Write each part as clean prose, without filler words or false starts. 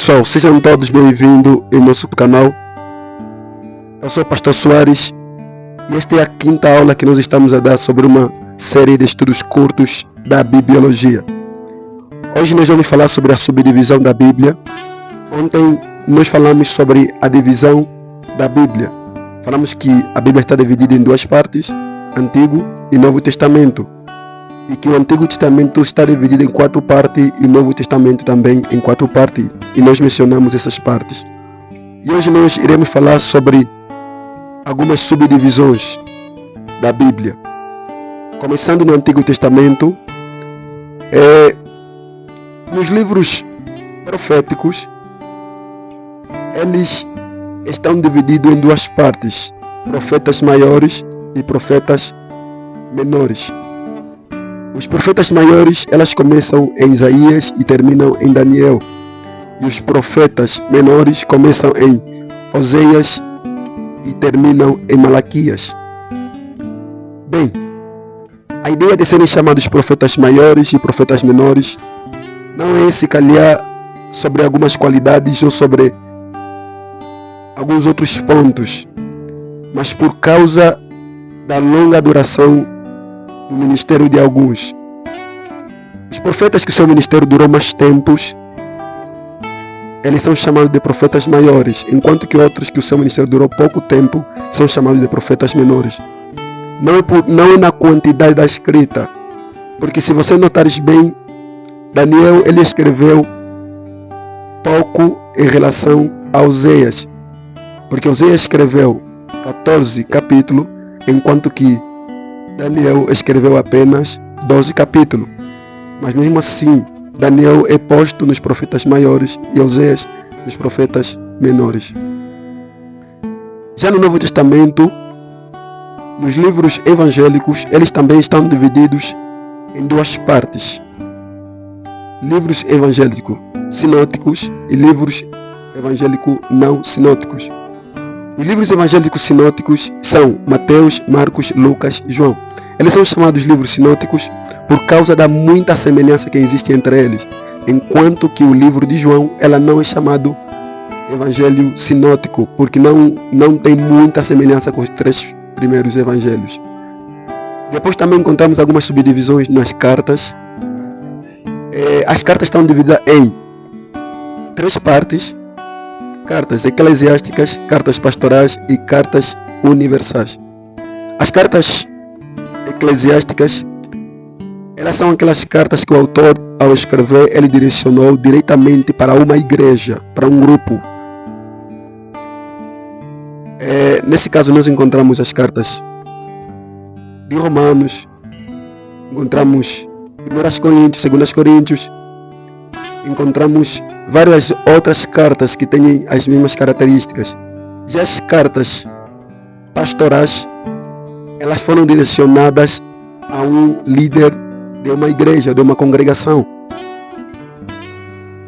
pessoal, sejam todos bem-vindos em nosso canal. Eu sou o Pastor Soares e esta é a quinta aula que nós estamos a dar sobre uma série de estudos curtos da Bibliologia. Hoje nós vamos falar sobre a subdivisão da Bíblia. Ontem nós falamos sobre a divisão da Bíblia. Falamos que a Bíblia está dividida em duas partes, Antigo e Novo Testamento. E que o Antigo Testamento está dividido em 4 partes e o Novo Testamento também em 4 partes. E nós mencionamos essas partes. E hoje nós iremos falar sobre algumas subdivisões da Bíblia. Começando no Antigo Testamento, nos livros proféticos, eles estão divididos em 2 partes, profetas maiores e profetas menores. Os profetas maiores, elas começam em Isaías e terminam em Daniel. E os profetas menores começam em Oséias e terminam em Malaquias. Bem, a ideia de serem chamados profetas maiores e profetas menores não é se calhar sobre algumas qualidades ou sobre alguns outros pontos, mas por causa da longa duração do ministério de alguns. Os profetas que seu ministério durou mais tempos, eles são chamados de profetas maiores, enquanto que outros que o seu ministério durou pouco tempo são chamados de profetas menores. Não é na quantidade da escrita, porque se você notares bem, Daniel ele escreveu pouco em relação a Oséias, porque Oséias escreveu 14 capítulos, enquanto que Daniel escreveu apenas 12 capítulos. Mas mesmo assim, Daniel é posto nos profetas maiores e Oséias nos profetas menores. Já no Novo Testamento, nos livros evangélicos, eles também estão divididos em 2 partes. Livros evangélicos sinóticos e livros evangélicos não sinóticos. Os livros evangélicos sinóticos são Mateus, Marcos, Lucas e João. Eles são chamados livros sinóticos por causa da muita semelhança que existe entre eles, enquanto que o livro de João ela não é chamado evangelho sinótico, porque não tem muita semelhança com os 3 primeiros evangelhos. Depois também encontramos algumas subdivisões nas cartas. As cartas estão divididas em 3 partes: cartas eclesiásticas, cartas pastorais e cartas universais. As cartas eclesiásticas, elas são aquelas cartas que o autor, ao escrever, ele direcionou diretamente para uma igreja, para um grupo. Nesse caso nós encontramos as cartas de Romanos, encontramos 1 Coríntios, 2 Coríntios, encontramos várias outras cartas que têm as mesmas características. Já as cartas pastorais, elas foram direcionadas a um líder de uma igreja, de uma congregação.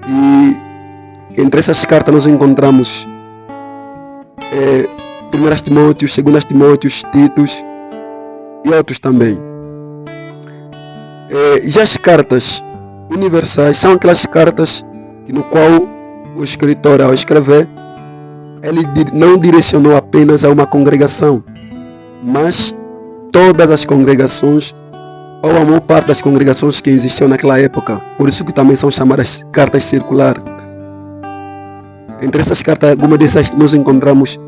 E entre essas cartas nós encontramos 1 Timóteo, 2 Timóteo, Titos e outros também. Já as cartas universais são aquelas cartas no qual o escritor, ao escrever, ele não direcionou apenas a uma congregação, mas todas as congregações, ou a maior parte das congregações que existiam naquela época. Por isso que também são chamadas cartas circulares. Entre essas cartas, algumas dessas nós encontramos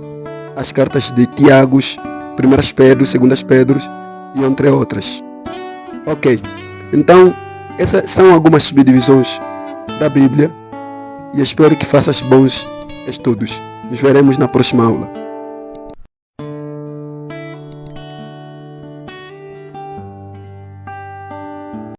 as cartas de Tiago, 1 Pedro, 2 Pedro e entre outras. Ok, então essas são algumas subdivisões da Bíblia e espero que faças bons estudos. Nos veremos na próxima aula.